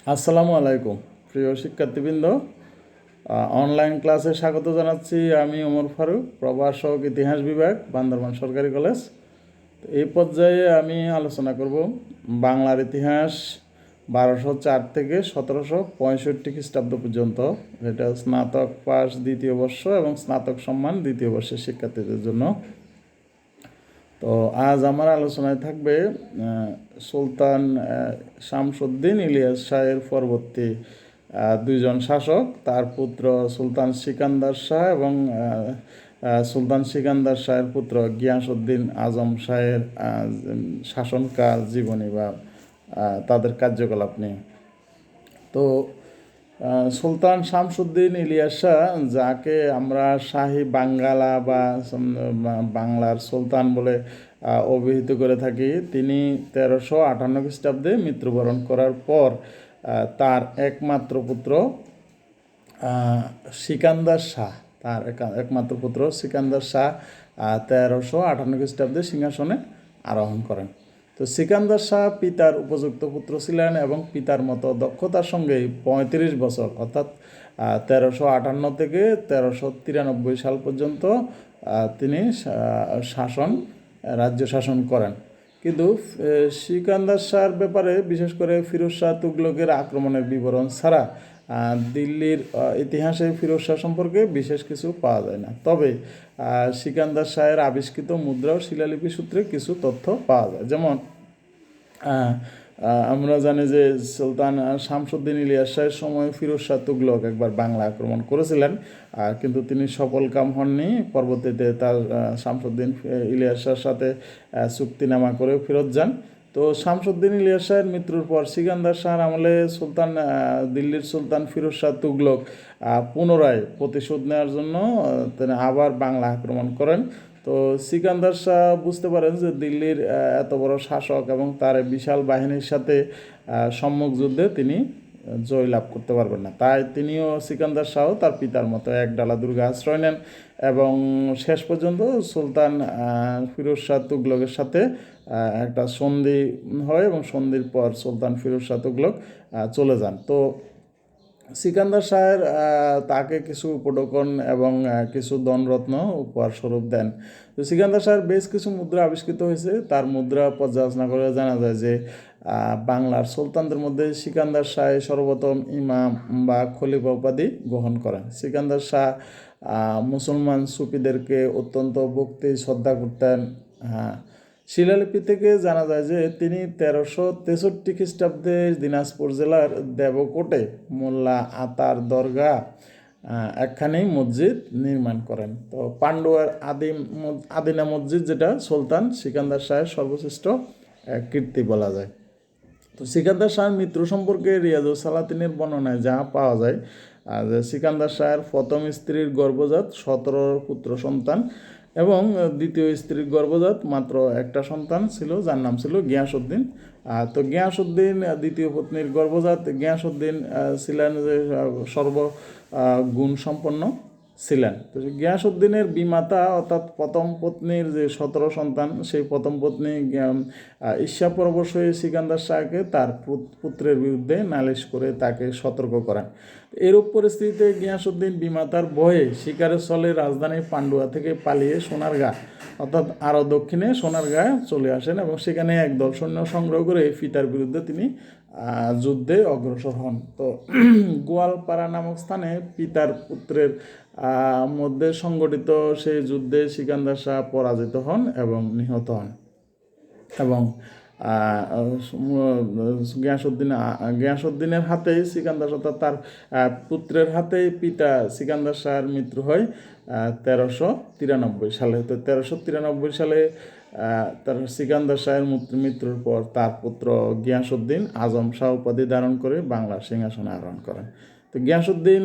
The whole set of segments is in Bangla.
আসসালামু আলাইকুম প্রিয় শিক্ষার্থীবৃন্দ। অনলাইন ক্লাসে স্বাগত জানাচ্ছি। আমি ওমর ফারুক, প্রভাষক ইতিহাস বিভাগ, বান্দরবান সরকারি কলেজ। এই পর্যায়ে আমি আলোচনা করব বাংলার ইতিহাস 1204 থেকে 1765 খ্রিস্টাব্দ পর্যন্ত, যেটা স্নাতক পাস দ্বিতীয় বর্ষ এবং স্নাতক সম্মান দ্বিতীয় বর্ষের শিক্ষার্থীদের জন্য। তো আজ আমার আলোচনায় থাকবে সুলতান শামসুদ্দিন ইলিয়াস শাহের পরবর্তী দুইজন শাসক, তার পুত্র সুলতান সিকান্দার শাহ এবং সুলতান সিকান্দার শাহের পুত্র গিয়াসউদ্দিন আজম শাহের শাসনকাল, জীবনী বা তাদের কার্যকলাপ নিয়ে। তো সুলতান শামসুদ্দিন ইলিয়াস শাহ, যাকে আমরা শাহী বাঙ্গালা বা বাংলার সুলতান বলে অভিহিত করে থাকি, তিনি 1358 খ্রিস্টাব্দে মৃত্যুবরণ করার পর তার একমাত্র পুত্র সিকান্দার শাহ একমাত্র পুত্র সিকান্দার শাহ 1358 খ্রিস্টাব্দে সিংহাসনে আরোহণ করেন। তো সিকান্দার শাহ পিতার উপযুক্ত পুত্র ছিলেন এবং পিতার মতো দক্ষতার সঙ্গে 35 বছর অর্থাৎ 1358 থেকে 1393 সাল পর্যন্ত তিনি রাজ্য শাসন করেন। কিন্তু সিকান্দার শাহর ব্যাপারে বিশেষ করে ফিরোজ শাহ তুগলকের আক্রমণের বিবরণ ছাড়া দিল্লির ইতিহাসে ফিরোজ শাহ সম্পর্কে বিশেষ কিছু পাওয়া যায় না। তবে সিকান্দার শাহের আবিষ্কৃত মুদ্রা ও শিলালিপি সূত্রে কিছু তথ্য পাওয়া যায়। যেমন আমরা জানি যে সুলতান শামসুদ্দিন ইলিয়াস শাহের সময় ফিরোজ শাহ তুগলক একবার বাংলা আক্রমণ করেছিলেন, কিন্তু তিনি সফলকাম হননি। পরবর্তীতে তার শামসুদ্দিন ইলিয়াস শাহের সাথে চুক্তিনামা করে ফেরত যান। তো শামসুদ্দিন ইলিয়াস শাহের মৃত্যুর পর সিকান্দার শাহর আমলে দিল্লির সুলতান ফিরোজ শাহ তুগলক পুনরায় প্রতিশোধ নেওয়ার জন্য তিনি আবার বাংলা আক্রমণ করেন। তো সিকান্দার শাহ বুঝতে পারেন যে দিল্লির এত বড় শাসক এবং তার বিশাল বাহিনীর সাথে সম্মুখ যুদ্ধে তিনি জয়লাভ করতে পারবেন না। তাই তিনিও সিকান্দার শাহ তার পিতার মতো এক ডালা দুর্গে আশ্রয় নেন এবং শেষ পর্যন্ত সুলতান ফিরোজ শাহ তুগলকের সাথে একটা সন্ধি হয় এবং সন্ধির পর সুলতান ফিরোজ শাহ তুগলক চলে যান। তো সিকান্দার শাহের তাকে কিছু উপঢৌকন এবং কিছু ধনরত্ন উপহার স্বরূপ দেন। তো সিকান্দার শাহের বেশ কিছু মুদ্রা আবিষ্কৃত হয়েছে। তার মুদ্রা পর্যালোচনা করে জানা যায় যে বাংলার সুলতানদের মধ্যে সিকান্দার শাহ সর্বপ্রথম ইমাম বা খলিফা উপাধি গ্রহণ করেন। সিকান্দার শাহ মুসলমান সুফিদেরকে অত্যন্ত ভক্তি শ্রদ্ধা করতেন। শিলালিপি থেকে জানা যায় যে তিনি 1363 খ্রিস্টাব্দে দিনাজপুর জেলার দেবকোটে মোল্লা আতার দরগা একখানি মসজিদ নির্মাণ করেন। তো পান্ডুয়ার আদিনা মসজিদ, যেটা সুলতান সিকান্দার শাহের সর্বশ্রেষ্ঠ কীর্তি বলা যায়। তো সিকান্দার শাহের মৃত্যু সম্পর্কে রিয়াজুস সালাতিনের বর্ণনায় যা পাওয়া যায় যে সিকান্দার শাহের প্রথম স্ত্রীর গর্ভজাত 17 পুত্র সন্তান এবং দ্বিতীয় স্ত্রীর গর্ভজাত মাত্র একটা সন্তান ছিল, যার নাম ছিল গিয়াসউদ্দিন। তো গিয়াসউদ্দিন দ্বিতীয় পত্নীর গর্ভজাত গিয়াসউদ্দিন ছিলেন যে সর্বগুণ সম্পন্ন ছিলেন। তো গিয়াসউদ্দিনের বিমাতা অর্থাৎ প্রথম পত্নীর যে 17 সন্তান, সেই প্রথম পত্নী ঈর্ষাপরবশ হয়ে সিকান্দার শাহকে তার পুত্রের বিরুদ্ধে নালিশ করে তাকে সতর্ক করেন। এরূপ পরিস্থিতিতে গিয়াসউদ্দিন বিমাতার ভয়ে শিকারের ছলে রাজধানী পান্ডুয়া থেকে পালিয়ে সোনারগাঁ অর্থাৎ আরও দক্ষিণে সোনারগাঁ চলে আসেন এবং সেখানে একদল সৈন্য সংগ্রহ করে ফিতার বিরুদ্ধে তিনি যুদ্ধে অগ্রসর হন। তো গোয়ালপাড়া নামক স্থানে পিতার পুত্রের মধ্যে সংগঠিত সেই যুদ্ধে সিকান্দার শাহ পরাজিত হন এবং নিহত হন এবং গিয়াসউদ্দিনের হাতেই সিকান্দার অর্থাৎ তার পুত্রের হাতেই পিতা সিকান্দার শাহের মৃত্যু হয় 1393 সালে। তো 1393 সালে তার সিকান্দার শাহের মৃত্যুর পর তার পুত্র গিয়াসউদ্দিন আজম শাহ উপাধি ধারণ করে বাংলার সিংহাসনে আরোহণ করেন। তো গিয়াসউদ্দিন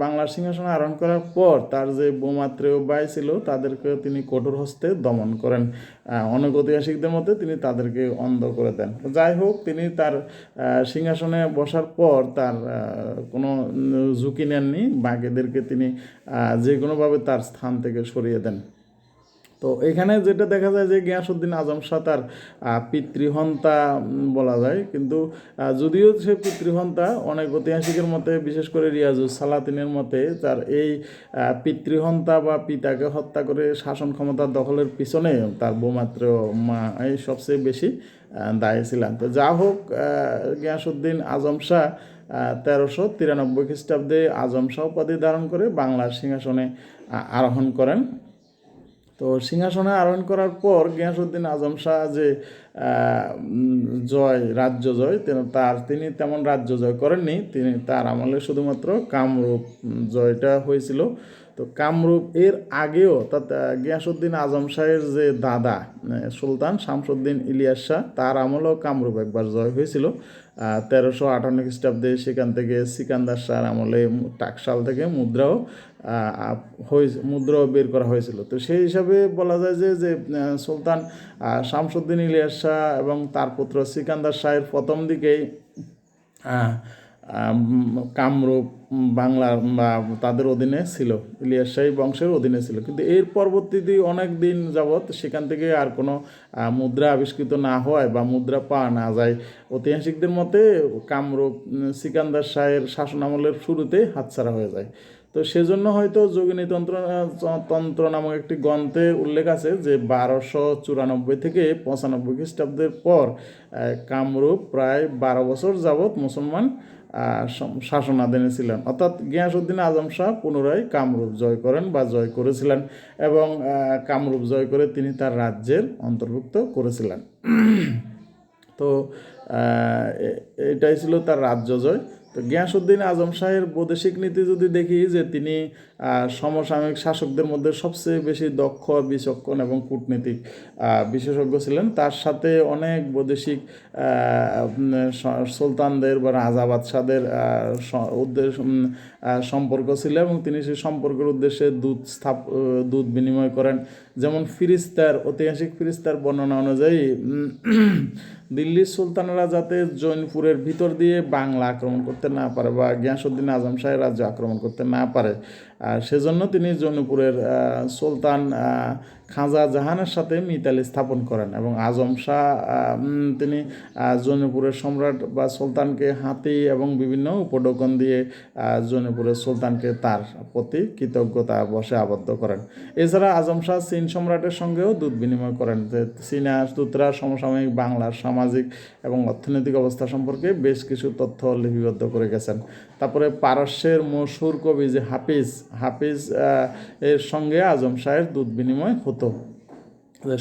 বাংলার সিংহাসনে আরোহণ করার পর তার যে বোমাত্রেয় ভাই ছিল তাদেরকেও তিনি কঠোর হস্তে দমন করেন। অনেক ঐতিহাসিকদের মধ্যে তিনি তাদেরকে অন্ধ করে দেন। যাই হোক, তিনি তার সিংহাসনে বসার পর তার কোনো ঝুঁকি নেননি, বাকিদেরকে তিনি যে কোনোভাবে তার স্থান থেকে সরিয়ে দেন। তো এখানে যেটা দেখা যায় যে গিয়াসউদ্দিন আজম শাহ তার পিতৃহন্তা বলা যায়, কিন্তু যদিও সে পিতৃহন্তা, অনেক ঐতিহাসিকের মতে বিশেষ করে রিয়াজুস সালাতিনের মতে তার এই পিতৃহন্তা বা পিতাকে হত্যা করে শাসন ক্ষমতা দখলের পিছনে তার বৌমাত্র মা এই সবচেয়ে বেশি দায়ী ছিলেন। তো যা হোক, গিয়াসউদ্দিন আজম শাহ 1393 খ্রিস্টাব্দে আজম শাহ উপাধি ধারণ করে বাংলার সিংহাসনে আরোহণ করেন। তো সিংহাসনে আরোহণ করার পর গিয়াসউদ্দিন আজম শাহ যে রাজ্য জয় তিনি তেমন রাজ্য জয় করেননি। তার আমলে শুধুমাত্র কামরূপ জয়টা হয়েছিল। তো কামরূপ এর আগেও গিয়াসউদ্দিন আজম শাহের যে দাদা সুলতান শামসুদ্দিন ইলিয়াস শাহ, তার আমলেও কামরূপ একবার জয় হয়েছিল 1358 খ্রিস্টাব্দে। সেখান থেকে সিকান্দার শাহর আমলে টাকশাল থেকে মুদ্রাও বের করা হয়েছিল। তো সেই হিসাবে বলা যায় যে সুলতান শামসুদ্দিন ইলিয়াস শাহ এবং তার পুত্র সিকান্দার শাহের প্রথম দিকেই কামরূপ বাংলার বা তাদের অধীনে ছিল, ইলিয়াস শাহী বংশের অধীনে ছিল। কিন্তু এর পরবর্তীতে অনেক দিন যাবৎ সেখান থেকে আর কোনো মুদ্রা আবিষ্কৃত না হওয়ায় বা মুদ্রা পাওয়া না যায়, ঐতিহাসিকদের মতে কামরূপ সিকান্দার শাহের শাসনামলের শুরুতে হাতছাড়া হয়ে যায়। তো সেজন্য হয়তো যোগিনী তন্ত্র নামক একটি গ্রন্থে উল্লেখ আছে যে 1294 থেকে 95 খ্রিস্টাব্দের পর কামরূপ প্রায় 12 বছর যাবৎ মুসলমান শাসনাধীনে ছিলেন। অর্থাৎ গিয়াসউদ্দিন আজম শাহ পুনরায় কামরূপ জয় করেন বা জয় করেছিলেন, এবং কামরূপ জয় করে তিনি তার রাজ্যের অন্তর্ভুক্ত করেছিলেন। তো এটাই ছিল তার রাজ্য জয়। তো গিয়াসউদ্দিন আজম শাহের বৈদেশিক নীতি যদি দেখি, যে তিনি সমসাময়িক শাসকদের মধ্যে সবচেয়ে বেশি দক্ষ, বিচক্ষণ এবং কূটনীতিক বিশেষজ্ঞ ছিলেন। তার সাথে অনেক বৈদেশিক সুলতানদের বা রাজা বাদশাদের সম্পর্ক ছিল, এবং তিনি সেই সম্পর্কের উদ্দেশ্যে দূত বিনিময় করেন। যেমন ঐতিহাসিক ফিরিস্তার বর্ণনা অনুযায়ী দিল্লির সুলতানরা যাতে জৈনপুরের ভিতর দিয়ে বাংলা আক্রমণ করতে না পারে বা গিয়াসউদ্দিন আজম শাহের রাজ্য আক্রমণ করতে না পারে, সেজন্য তিনি জৈনপুরের সুলতান খাজা জাহানের সাথে মিতালি স্থাপন করেন, এবং আজম শাহ তিনি জৈনপুরের সম্রাট বা সুলতানকে হাতি এবং বিভিন্ন উপঢৌকন দিয়ে জৈনপুরের সুলতানকে তার প্রতি কৃতজ্ঞতা বশে আবদ্ধ করেন। এছাড়া আজম শাহ চীন সম্রাটের সঙ্গেও দূত বিনিময় করেন। যে চীনা দূতরা সমসাময়িক বাংলার সামাজিক এবং অর্থনৈতিক অবস্থা সম্পর্কে বেশ কিছু তথ্য লিপিবদ্ধ করে গেছেন। তারপরে পারস্যের মশহুর কবি যে হাফিজ এর সঙ্গে আজম শাহের দূত বিনিময় হতো।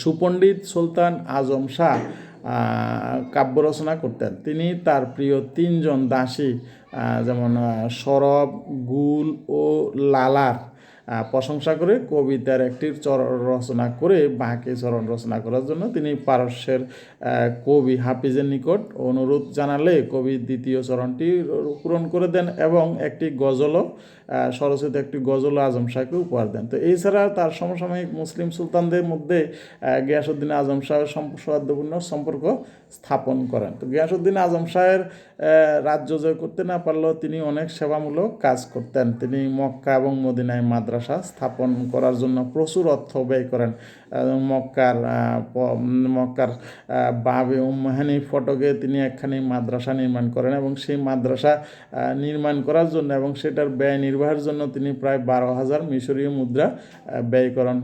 সুপণ্ডিত সুলতান আজম শাহ কাব্য রচনা করতেন। তিনি তার প্রিয় 3 জন দাসী যেমন সরব, গুল ও লালার প্রশংসা করে কবিতার একটি চরণ রচনা করে বাকি চরণ রচনা করার জন্য তিনি পারস্যের কবি হাফিজের নিকট অনুরোধ জানালে কবি 2য় চরণটি পূরণ করে দেন, এবং একটি গজলও স্বরচিত একটি গজল আজম শাহকে উপহার দেন। তো এছাড়া তার সমসাময়িক মুসলিম সুলতানদের মধ্যে গিয়াসউদ্দিন আজম শাহের সৌহার্দ্যপূর্ণ সম্পর্ক স্থাপন করেন। তো গিয়াসউদ্দিন আজম শাহের রাজ্য জয় করতে না পারলেও তিনি অনেক সেবামূলক কাজ করতেন। তিনি মক্কা এবং মদিনায় মাদ্রাসা স্থাপন করার জন্য প্রচুর অর্থ ব্যয় করেন। মক্কার বাবে উম্মাহানি ফটকে তিনি একখানি মাদ্রাসা নির্মাণ করেন, এবং সেই মাদ্রাসা নির্মাণ করার জন্য এবং সেটার ব্যয় নির্বাহের জন্য তিনি প্রায় 12,000 মিশরীয় মুদ্রা ব্যয় করেন।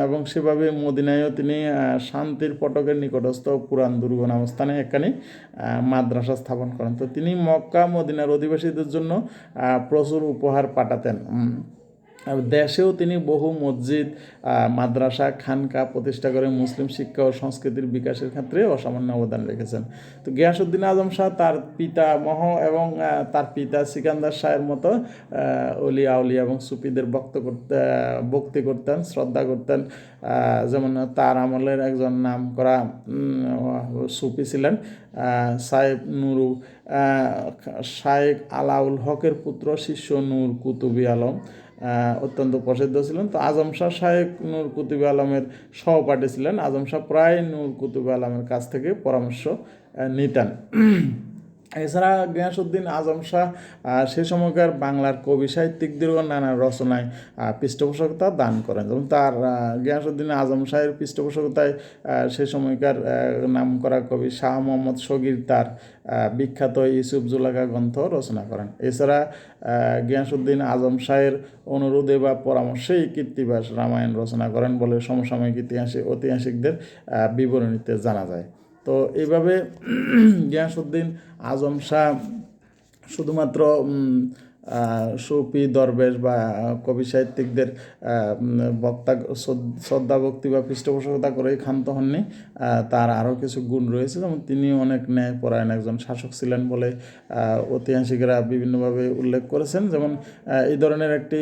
এবং সেভাবে মদিনায়ও তিনি শান্তির ফটকের নিকটস্থ পুরান দুর্গ নাম স্থানে একখানি মাদ্রাসা স্থাপন করেন। তো তিনি মক্কা মদিনার অধিবাসীদের জন্য প্রচুর উপহার পাঠাতেন। দেশেও তিনি বহু মসজিদ, মাদ্রাসা, খানকা প্রতিষ্ঠা করে মুসলিম শিক্ষা ও সংস্কৃতির বিকাশের ক্ষেত্রে অসামান্য অবদান রেখেছেন। তো গিয়াসউদ্দিন আজম শাহ তার পিতামহ এবং তার পিতা সিকান্দার শাহের মতো অলিয়া আউলিয়া এবং সুফিদের ভক্তি করতেন, শ্রদ্ধা করতেন। যেমন তার আমলের একজন নাম করা সুফি ছিলেন শায়েখ আলাউল হকের পুত্র শিষ্য নূর কুতুবী আলম, অত্যন্ত প্রসিদ্ধ ছিলেন। তো আজম শাহ শায়েখ নূর কুতুবী আলমের সহপাঠী ছিলেন। আজম শাহ প্রায় নূর কুতুবী আলমের কাছ থেকে পরামর্শ নিতেন। এছাড়া গিয়াসউদ্দিন আজম শাহ সে সময়কার বাংলার কবি সাহিত্যিকদেরও নানা রচনায় পৃষ্ঠপোষকতা দান করেন, যেমন তার গিয়াসউদ্দিন আজম শাহের পৃষ্ঠপোষকতায় সে সময়কার নামকরা কবি শাহ মোহাম্মদ শগীর তার বিখ্যাত ইউসুফ জুলেখা গ্রন্থ রচনা করেন। এছাড়া গিয়াসউদ্দিন আজম শাহের অনুরোধে বা পরামর্শেই কৃত্তিবাস রামায়ণ রচনা করেন বলে সমসাময়িক ঐতিহাসিকদের বিবরণীতে জানা যায়। তো এইভাবে গিয়াসউদ্দিন আজম শাহ শুধুমাত্র সুফি দরবেশ বা কবি সাহিত্যিকদের বক্তা শ্রদ্ধা ভক্তি বা পৃষ্ঠপোষকতা করেই ক্ষান্ত হননি, তার আরও কিছু গুণ রয়েছে, যেমন তিনি অনেক ন্যায়পরায়ণ একজন শাসক ছিলেন বলে ঐতিহাসিকরা বিভিন্নভাবে উল্লেখ করেছেন। যেমন এই ধরনের একটি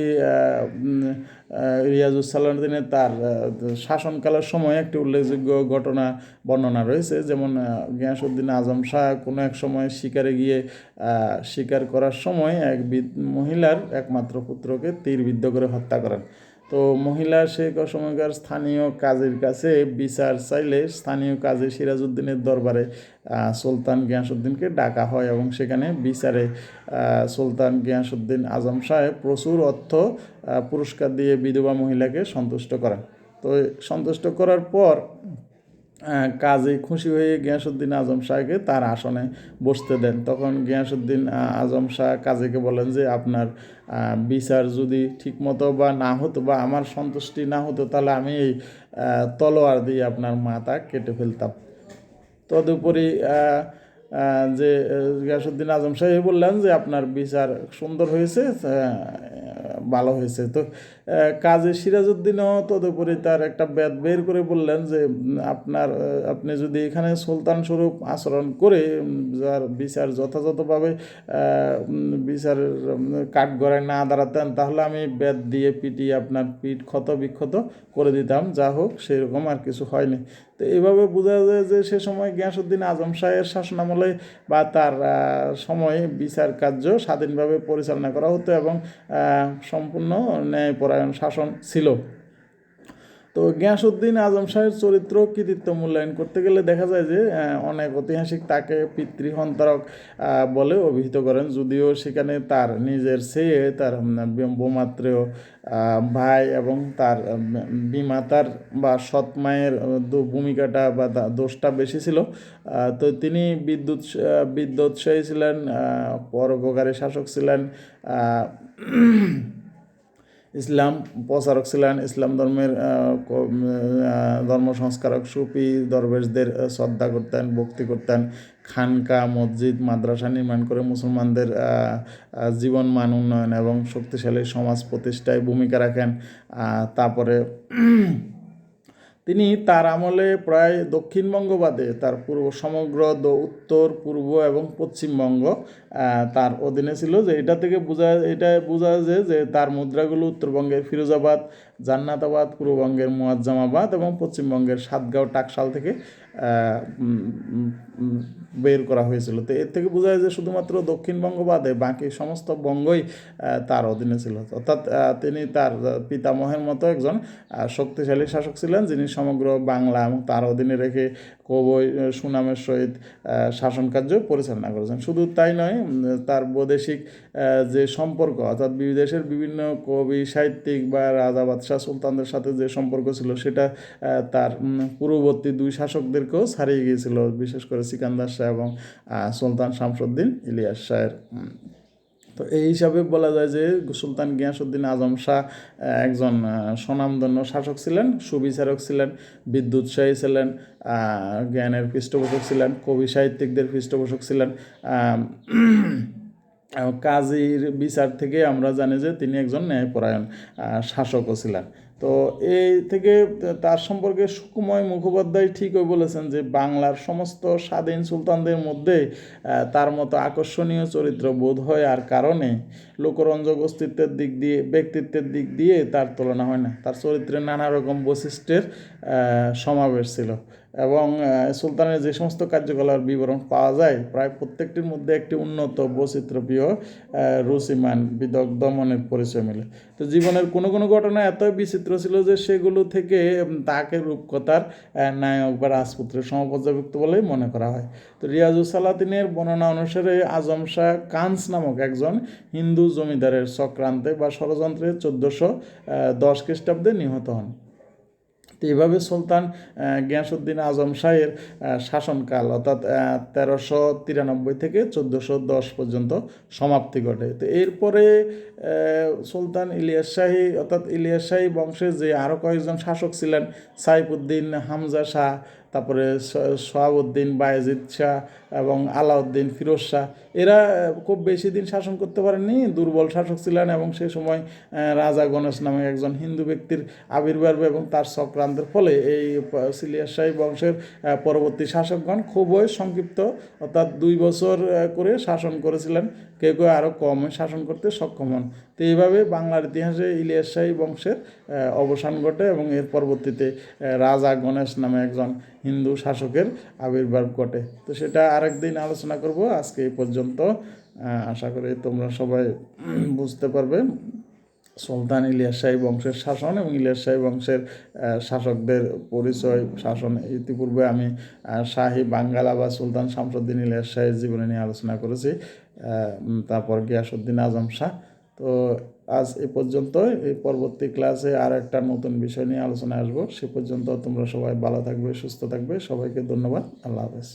রিয়াজুস সালাউদ্দিনের তার শাসনকালের সময় একটি উল্লেখযোগ্য ঘটনা বর্ণনা রয়েছে। যেমন গিয়াসউদ্দিন আজম শাহ কোনো এক সময় শিকারে গিয়ে শিকার করার সময় এক মহিলার একমাত্র পুত্রকে তীরবিদ্ধ করে হত্যা করেন। তো মহিলা সে সময়কার স্থানীয় কাজীর কাছে বিচার চাইলে স্থানীয় কাজী সিরাজউদ্দিনের দরবারে সুলতান গিয়াসউদ্দিনকে ডাকা হয় এবং সেখানে বিচারে সুলতান গিয়াসউদ্দিন আজম শাহ প্রচুর অর্থ পুরস্কার দিয়ে বিধবা মহিলাকে সন্তুষ্ট করেন। তো সন্তুষ্ট করার পর কাজী খুশি হয়ে গিয়াসউদ্দিন আজম শাহকে তার আসনে বসতে দেন। তখন গিয়াসউদ্দিন আজম শাহ কাজীকে বলেন যে আপনার বিচার যদি ঠিকমতো বা না হতো বা আমার সন্তুষ্টি না হতো, তাহলে আমি এই তলোয়ার দিয়ে আপনার মাথা কেটে ফেলতাম। তদুপরি যে গিয়াসউদ্দিন আজম শাহ বললেন যে আপনার বিচার সুন্দর হয়েছে, ভালো হয়েছে। তো কাজী সিরাজউদ্দিনও তদুপরি তার একটা বেদ বের করে বললেন যে আপনি যদি এখানে সুলতান স্বরূপ আচরণ করে যার বিচার যথাযথভাবে বিচারের কাঠগড়ায় না দাঁড়াতেন, তাহলে আমি বেদ দিয়ে পিটিয়ে আপনার পিঠ ক্ষত বিক্ষত করে দিতাম। যা হোক, সেরকম আর কিছু হয়নি। তো এইভাবে বোঝা যায় যে সে সময় গিয়াসউদ্দিন আজম শাহের শাসনামলে বা তার সময়ে বিচার কার্য স্বাধীনভাবে পরিচালনা করা হতো এবং সম্পূর্ণ ন্যায়পরায়ণ শাসন ছিল। তো গিয়াসউদ্দিন আজম শাহের চরিত্র কৃতিত্ব মূল্যায়ন করতে গেলে দেখা যায় যে অনেক ঐতিহাসিক তাকে পিতৃহন্তারক বলে অভিহিত করেন, যদিও সেখানে তার নিজের চেয়ে তার বোমাত্রেয় ভাই এবং তার বিমাতার বা সৎ মায়ের ভূমিকাটা বা দোষটা বেশি ছিল। তো তিনি বিদ্যোৎসাহী ছিলেন, পরোপকারী শাসক ছিলেন, ইসলাম প্রচারক ছিলেন, ইসলাম ধর্মের ধর্ম সংস্কারক, সুফি দরবেশদের শ্রদ্ধা করতেন, ভক্তি করতেন, খানকা মসজিদ মাদ্রাসা নির্মাণ করে মুসলমানদের জীবন মান উন্নয়ন এবং শক্তিশালী সমাজ প্রতিষ্ঠায় ভূমিকা রাখেন। তারপরে তিনি তার আমলে প্রায় দক্ষিণবঙ্গ বাদে তার সমগ্র উত্তর পূর্ব এবং পশ্চিমবঙ্গ তার অধীনে ছিল। যে এটা বোঝা যায় যে তার মুদ্রাগুলো উত্তরবঙ্গের ফিরোজাবাদ, জান্নাতাবাদ, পূর্ববঙ্গের মুয়াজ্জামাবাদ এবং পশ্চিমবঙ্গের সাতগাঁও টাকশাল থেকে বের করা হয়েছিল। তো এর থেকে বোঝা যায় যে শুধুমাত্র দক্ষিণবঙ্গ বাদে বাকি সমস্ত বঙ্গই তার অধীনে ছিল। অর্থাৎ তিনি তার পিতামহের মতো একজন শক্তিশালী শাসক ছিলেন, যিনি সমগ্র বাংলা এবং তার অধীনে রেখে খুবই সুনামের সহিত শাসন কার্য পরিচালনা করেছেন। শুধু তাই নয়, তার বৈদেশিক যে সম্পর্ক, অর্থাৎ বিদেশের বিভিন্ন কবি সাহিত্যিক বা রাজা বাদশাহ সুলতানদের সাথে যে সম্পর্ক ছিল, সেটা তার পূর্ববর্তী দুই শাসকদেরকেও ছাড়িয়ে গিয়েছিল, বিশেষ করে সিকান্দার শাহ এবং সুলতান শামসুদ্দিন ইলিয়াস শাহের। তো এই হিসাবে বলা যায় যে সুলতান গিয়াসউদ্দিন আজম শাহ একজন স্বনামধন্য শাসক ছিলেন, সুবিচারক ছিলেন, বিদ্যোৎসাহী ছিলেন, জ্ঞানের পৃষ্ঠপোষক ছিলেন, কবি সাহিত্যিকদের পৃষ্ঠপোষক ছিলেন। কাজীর বিচার থেকে আমরা জানি যে তিনি একজন ন্যায়পরায়ণ শাসকও ছিলেন। তো এই থেকে তার সম্পর্কে সুকুমার মুখোপাধ্যায় ঠিকই বলেছেন যে বাংলার সমস্ত স্বাধীন সুলতানদের মধ্যে তার মতো আকর্ষণীয় চরিত্র বোধ হয় আর কারণে লোকরঞ্জক অস্তিত্বের দিক দিয়ে, ব্যক্তিত্বের দিক দিয়ে তার তুলনা হয় না। তার চরিত্রে নানা রকম বৈশিষ্ট্যের সমাবেশ ছিল। এবং সুলতানের যে সমস্ত কার্যকলাপের বিবরণ পাওয়া যায় প্রায় প্রত্যেকটির মধ্যে একটি উন্নত বৈচিত্র্যপ্রিয় রুচিমান বিদগ্ধ মনের পরিচয় মেলে। তো জীবনের কোনো কোনো ঘটনা এতই বিচিত্র ছিল যে সেগুলো থেকে তাকে রূপকথার নায়ক বা রাজপুত্রের সমপর্যায়ভুক্ত বলেই মনে করা হয়। তো রিয়াজুস সালাতিনের বর্ণনা অনুসারে আজম শাহ কান্স নামক একজন হিন্দু জমিদারের চক্রান্তে বা ষড়যন্ত্রে 1410 খ্রিস্টাব্দে নিহত হন। তো এইভাবে সুলতান গিয়াসউদ্দিন আজম শাহের শাসনকাল অর্থাৎ 1393 থেকে 1410 পর্যন্ত সমাপ্তি ঘটে। তো এরপরে সুলতান ইলিয়াস শাহী অর্থাৎ ইলিয়াস শাহী বংশের যে আরও কয়েকজন শাসক ছিলেন, সাইফুদ্দিন হামজা শাহ, তারপরে সোহাবুদ্দিন বায়েজিদ শাহ এবং আলাউদ্দিন ফিরোজ শাহ, এরা খুব বেশি দিন শাসন করতে পারেননি, দুর্বল শাসক ছিলেন এবং সে সময় রাজা গণেশ নামে একজন হিন্দু ব্যক্তির আবির্ভাব এবং তার চক্রান্তের ফলে এই ইলিয়াস শাহী বংশের পরবর্তী শাসকগণ খুবই সংক্ষিপ্ত অর্থাৎ 2 বছর করে শাসন করেছিলেন, কেউ কেউ আরও কম শাসন করতে সক্ষম হন। তো এইভাবে বাংলার ইতিহাসে ইলিয়াস শাহী বংশের অবসান ঘটে এবং এর পরবর্তীতে রাজা গণেশ নামে একজন হিন্দু শাসকের আবির্ভাব ঘটে। তো সেটা আরেকদিন আলোচনা করব। আজকে এই পর্যন্ত। আশা করি তোমরা সবাই বুঝতে পারবে সুলতান ইলিয়াস শাহী বংশের শাসন এবং ইলিয়াস শাহী বংশের শাসকদের পরিচয়। শাসন ইতিপূর্বে আমি শাহী বাঙ্গালা বা সুলতান শামসুদ্দিন ইলিয়াস শাহীর জীবনী নিয়ে আলোচনা করেছি, তারপর গিয়াসউদ্দিন আজম শাহ। তো আজ এ পর্যন্ত। এই পরবর্তী ক্লাসে আর একটা নতুন বিষয় নিয়ে আলোচনা আসবো। সে পর্যন্ত তোমরা সবাই ভালো থাকবে, সুস্থ থাকবে। সবাইকে ধন্যবাদ। আল্লাহ হাফেজ।